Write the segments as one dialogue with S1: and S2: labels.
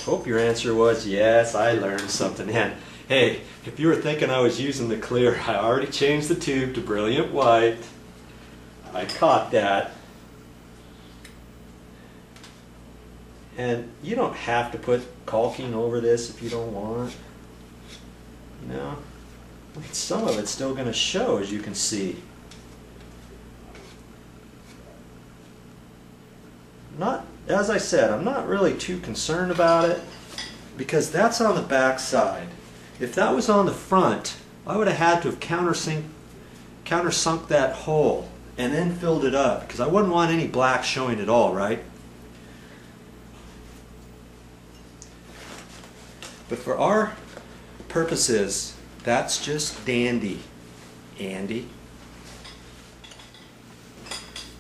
S1: Hope your answer was yes, I learned something. And hey, if you were thinking I was using the clear, I already changed the tube to brilliant white. I caught that. And you don't have to put caulking over this if you don't want. You know, I mean, some of it's still going to show, as you can see. As I said, I'm not really too concerned about it because that's on the back side. If that was on the front, I would have had to have countersunk that hole and then filled it up because I wouldn't want any black showing at all, right? But for our purposes, that's just dandy. Andy.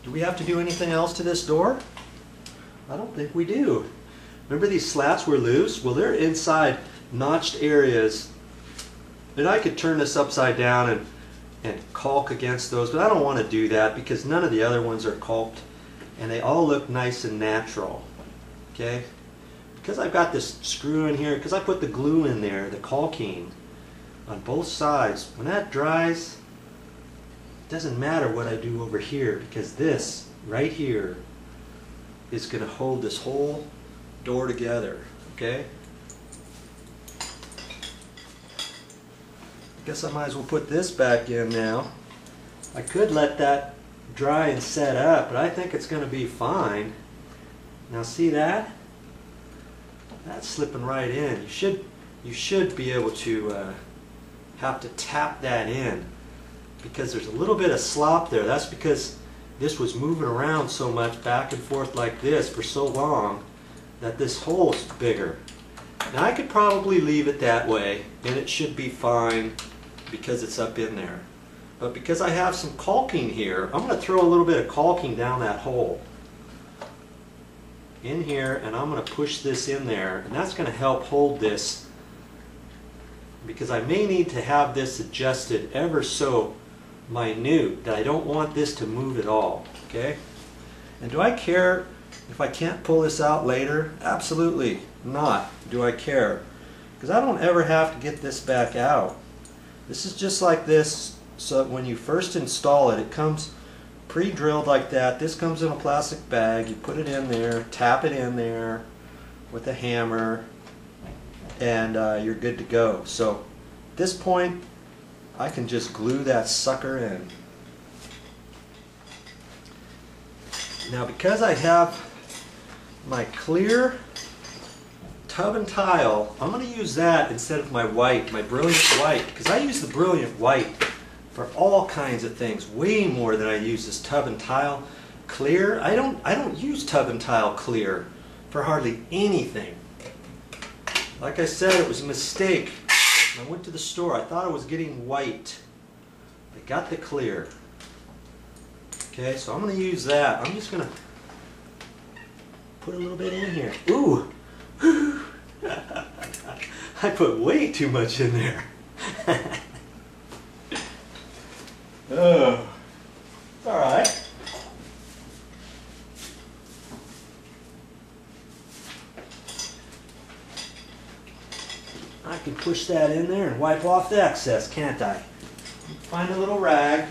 S1: Do we have to do anything else to this door? I don't think we do. Remember these slats were loose? Well, they're inside notched areas. And I could turn this upside down and caulk against those, but I don't want to do that because none of the other ones are caulked and they all look nice and natural. Okay? Because I've got this screw in here, because I put the glue in there, the caulking on both sides, when that dries, it doesn't matter what I do over here because this right here is going to hold this whole door together. Okay? I guess I might as well put this back in now. I could let that dry and set up, but I think it's going to be fine. Now see that? That's slipping right in. You should be able to have to tap that in because there's a little bit of slop there. That's because this was moving around so much back and forth like this for so long that this hole's bigger. Now I could probably leave it that way and it should be fine because it's up in there. But because I have some caulking here, I'm going to throw a little bit of caulking down that hole in here, and I'm going to push this in there, and that's going to help hold this because I may need to have this adjusted ever so minute that I don't want this to move at all. Okay? And do I care if I can't pull this out later? Absolutely not. Do I care? Because I don't ever have to get this back out. This is just like this, so when you first install it, it comes pre-drilled like that. This comes in a plastic bag. You put it in there, tap it in there with a hammer, and you're good to go. So at this point, I can just glue that sucker in. Now because I have my clear tub and tile, I'm going to use that instead of my white, my brilliant white, because I use the brilliant white for all kinds of things, way more than I use this tub and tile clear. I don't use tub and tile clear for hardly anything. Like I said, it was a mistake. When I went to the store, I thought I was getting white. I got the clear. Okay, so I'm going to use that. I'm just going to put a little bit in here. Ooh! I put way too much in there. Oh, it's all right. I can push that in there and wipe off the excess, can't I? Find a little rag.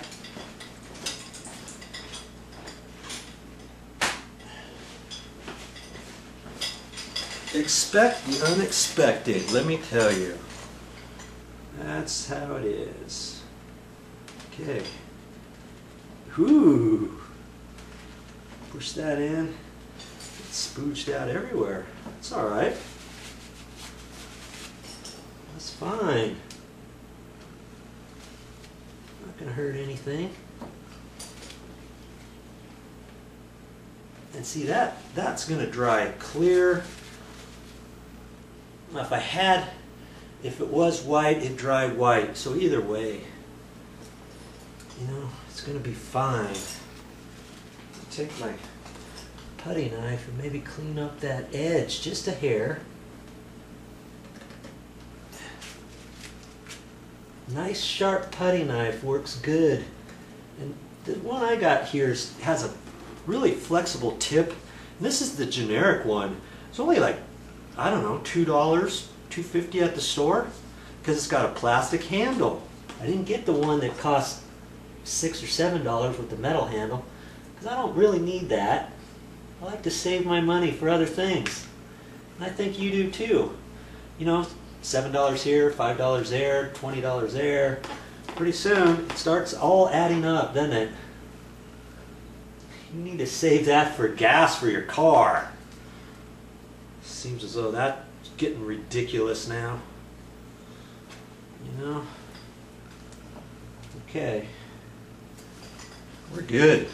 S1: Expect the unexpected, let me tell you. That's how it is. Okay. Ooh. Push that in. It's spooched out everywhere. It's all right. That's fine. Not going to hurt anything. And see that's going to dry clear. Now if it was white, it'd dry white. So either way, you know, it's going to be fine. I'll take my putty knife and maybe clean up that edge just a hair. Nice sharp putty knife works good. And the one I got here has a really flexible tip. And this is the generic one. It's only like I don't know, $2, $2.50 at the store because it's got a plastic handle. I didn't get the one that cost $6 or $7 with the metal handle because I don't really need that. I like to save my money for other things. And I think you do too. You know, $7 here, $5 there, $20 there. Pretty soon it starts all adding up, doesn't it? You need to save that for gas for your car. Seems as though that's getting ridiculous now. You know? Okay. We're good.